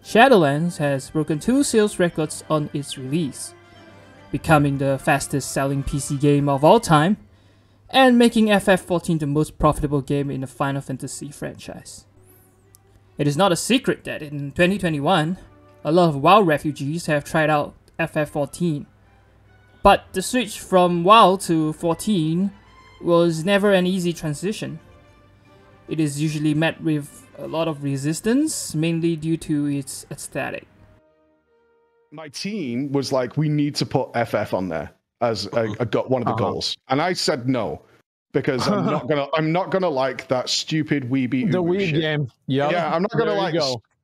Shadowlands has broken 2 sales records on its release, becoming the fastest selling PC game of all time, and making FF14 the most profitable game in the Final Fantasy franchise. It is not a secret that in 2021, a lot of WoW refugees have tried out FF14, but the switch from WoW to 14 was never an easy transition. It is usually met with a lot of resistance, mainly due to its aesthetic. My team was like, we need to put FF on there as one of the goals, and I said no because I'm not gonna like that stupid WEEB. The WEEB game. Yep. Yeah, I'm not gonna like.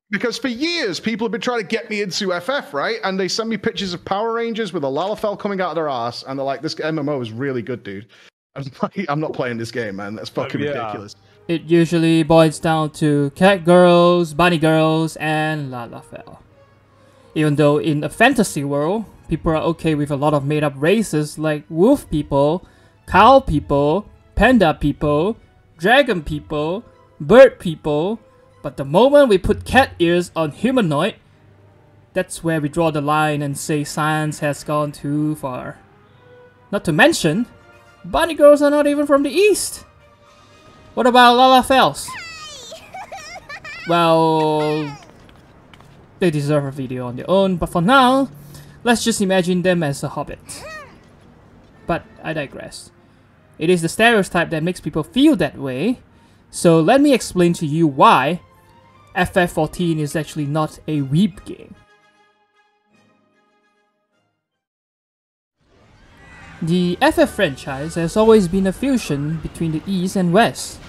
Because for years, people have been trying to get me into FF, right? And they send me pictures of Power Rangers with a Lalafell coming out of their ass, and they're like, this MMO is really good, dude. I'm not playing this game, man. That's fucking ridiculous. It usually boils down to cat girls, bunny girls, and Lalafell. Even though in a fantasy world, people are okay with a lot of made-up races like wolf people, cow people, panda people, dragon people, bird people, but the moment we put cat ears on humanoid, that's where we draw the line and say science has gone too far. Not to mention, bunny girls are not even from the east. What about Lalafells? Well, they deserve a video on their own, but for now, let's just imagine them as a hobbit. But I digress. It is the stereotype that makes people feel that way, so let me explain to you why FF14 is actually not a WEEB game. The FF franchise has always been a fusion between the East and West.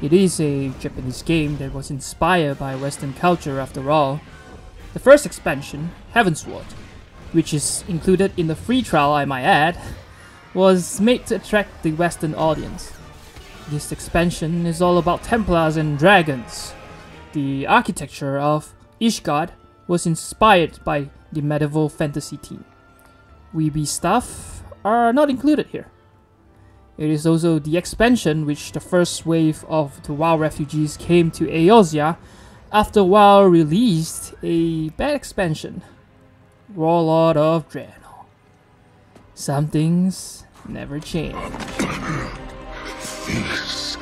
It is a Japanese game that was inspired by Western culture after all. The first expansion, Heavensward, which is included in the free trial I might add, was made to attract the Western audience. This expansion is all about Templars and dragons. The architecture of Ishgard was inspired by the medieval fantasy theme. WEEB stuff are not included here. It is also the expansion which the first wave of the WoW refugees came to Eorzea after WoW released a bad expansion, Warlord of Draenor. Some things never change. This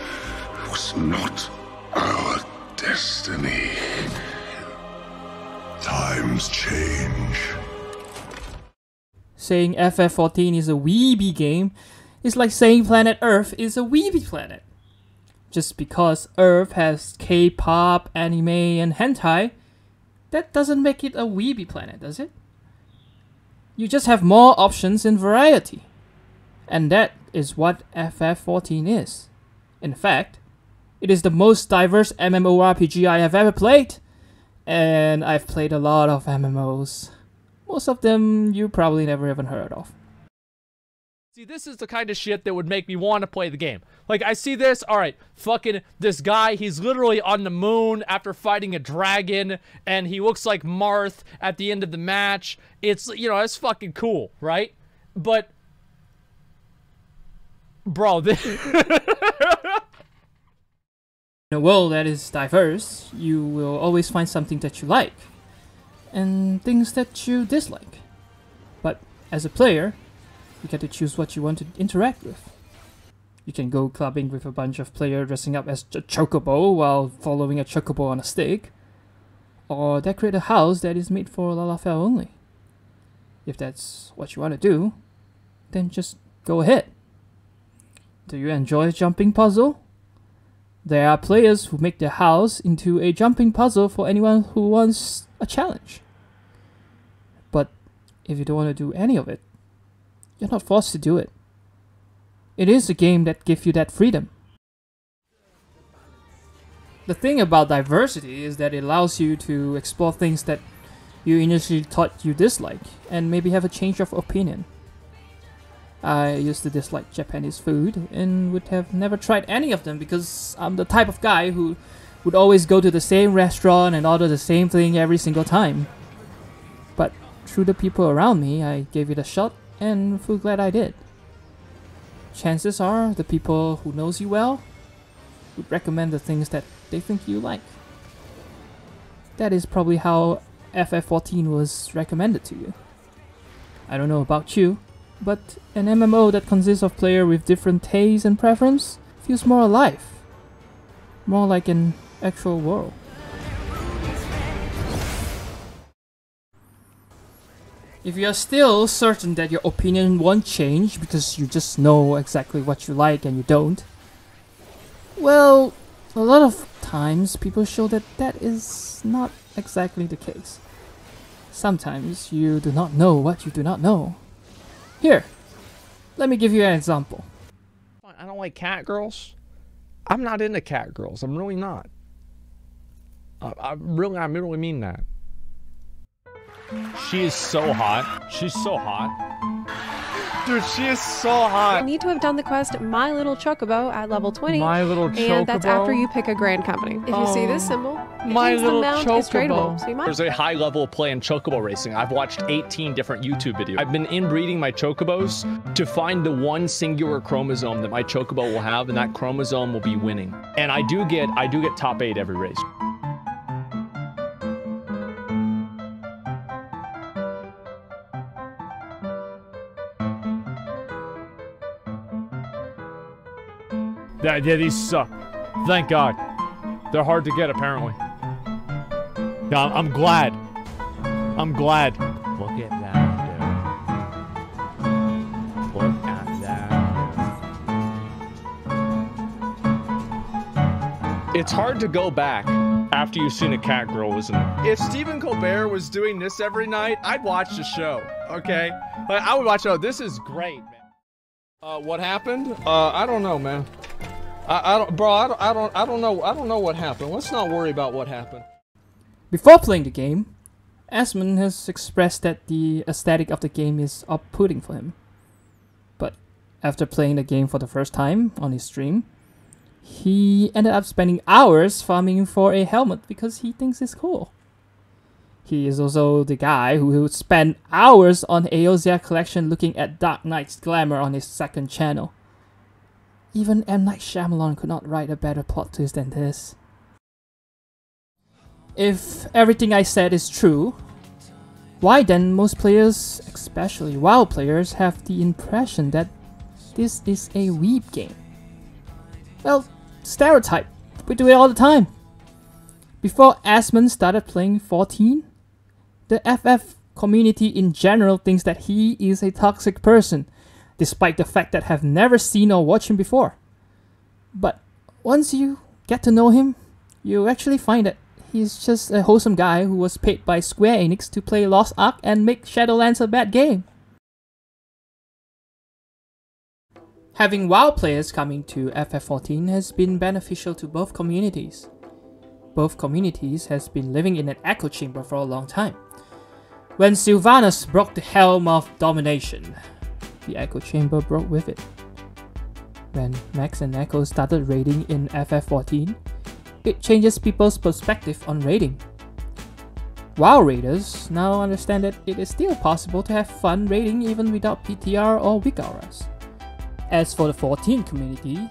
was not our destiny. Times change. Saying FF14 is a WEEB game is like saying planet Earth is a WEEB planet. Just because Earth has K-pop, anime, and hentai, that doesn't make it a WEEB planet, does it? You just have more options and variety. And that is what FF14 is. In fact, it is the most diverse MMORPG I have ever played. And I've played a lot of MMOs. Most of them you probably never even heard of. See, this is the kind of shit that would make me want to play the game. Like, I see this, alright, fucking this guy, he's literally on the moon after fighting a dragon, and he looks like Marth at the end of the match. It's, you know, it's fucking cool, right? But, bro, this... In a world that is diverse, you will always find something that you like, and things that you dislike. But as a player, you get to choose what you want to interact with. You can go clubbing with a bunch of players dressing up as a chocobo while following a chocobo on a stick, or decorate a house that is made for Lalafell only. If that's what you want to do, then just go ahead. Do you enjoy jumping puzzle? There are players who make their house into a jumping puzzle for anyone who wants a challenge. But if you don't want to do any of it, you're not forced to do it. It is a game that gives you that freedom. The thing about diversity is that it allows you to explore things that you initially thought you dislike, and maybe have a change of opinion. I used to dislike Japanese food, and would have never tried any of them because I'm the type of guy who would always go to the same restaurant and order the same thing every single time. But through the people around me, I gave it a shot, and feel glad I did. Chances are the people who knows you well would recommend the things that they think you like. that is probably how FF14 was recommended to you. I don't know about you, but an MMO that consists of players with different tastes and preference feels more alive. More like an actual world. If you are still certain that your opinion won't change because you just know exactly what you like and you don't, well, a lot of times people show that that is not exactly the case. Sometimes you do not know what you do not know. Here, let me give you an example. I don't like cat girls. I'm not into cat girls. I'm really not. I really mean that. She is so hot. She's so hot. Dude, she is so hot. You need to have done the quest My Little Chocobo at level 20. My Little Chocobo? And that's after you pick a grand company. If you see this symbol, it My means Little the mount is tradable. Chocobo. So you might There's a high level of play in chocobo racing. I've watched 18 different YouTube videos. I've been inbreeding my chocobos to find the one singular chromosome that my chocobo will have, and that chromosome will be winning. And I do get top 8 every race. Yeah, these suck. Thank God. They're hard to get, apparently. Yeah, I'm glad. I'm glad. Look at that, dude. Look at that, dude. It's hard to go back after you've seen a cat girl, isn't it? If Stephen Colbert was doing this every night, I'd watch the show, okay? Like, I would watch, oh, this is great, man. What happened? I don't know, man. I don't know what happened. Let's not worry about what happened. Before playing the game, Asmund has expressed that the aesthetic of the game is off-putting for him. But after playing the game for the first time on his stream, he ended up spending hours farming for a helmet because he thinks it's cool. He is also the guy who would spend hours on Eorzea collection looking at Dark Knight's glamour on his second channel. Even M. Night Shyamalan could not write a better plot twist than this. If everything I said is true, why then most players, especially WoW players, have the impression that this is a weeb game? Well, stereotype. We do it all the time. Before Asmund started playing 14, the FF community in general thinks that he is a toxic person, despite the fact that have never seen or watched him before. But once you get to know him, you actually find that he's just a wholesome guy who was paid by Square Enix to play Lost Ark and make Shadowlands a bad game. Having WoW players coming to FF14 has been beneficial to both communities. Both communities has been living in an echo chamber for a long time. When Sylvanas broke the helm of domination, the echo chamber broke with it. When Max and Echo started raiding in FF14, it changes people's perspective on raiding. WoW raiders now understand that it is still possible to have fun raiding even without PTR or weak auras. As for the 14 community,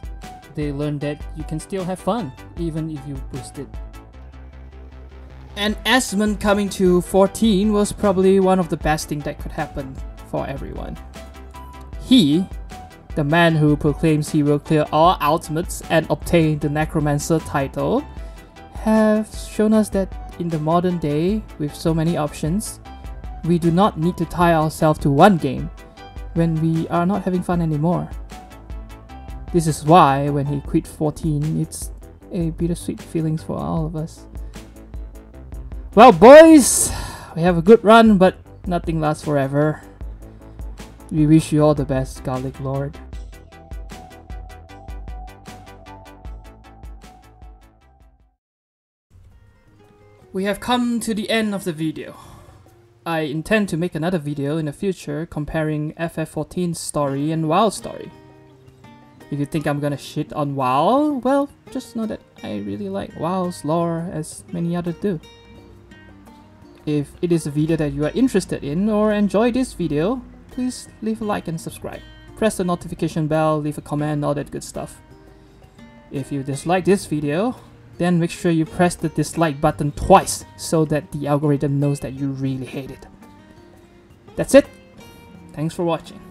they learned that you can still have fun even if you boost it. And Asmund coming to 14 was probably one of the best things that could happen for everyone. He, the man who proclaims he will clear all ultimates and obtain the Necromancer title, have shown us that in the modern day, with so many options, we do not need to tie ourselves to one game when we are not having fun anymore. This is why when he quit 14, it's a bittersweet feelings for all of us. Well boys, we have a good run, but nothing lasts forever. We wish you all the best, Garlic Lord. We have come to the end of the video. I intend to make another video in the future comparing FF14's story and WoW's story. If you think I'm gonna shit on WoW, well, just know that I really like WoW's lore as many others do. If it is a video that you are interested in or enjoy this video, please leave a like and subscribe. Press the notification bell, leave a comment, all that good stuff. If you dislike this video, then make sure you press the dislike button twice so that the algorithm knows that you really hate it. That's it. Thanks for watching.